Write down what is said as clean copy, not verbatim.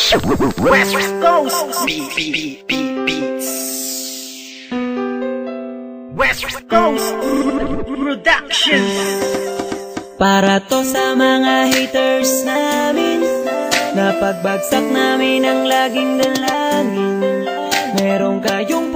West Coast Beats. West Coast Productions. Para to sa mga haters namin, na pagbagsak namin ang laging dalangin. Meron kayong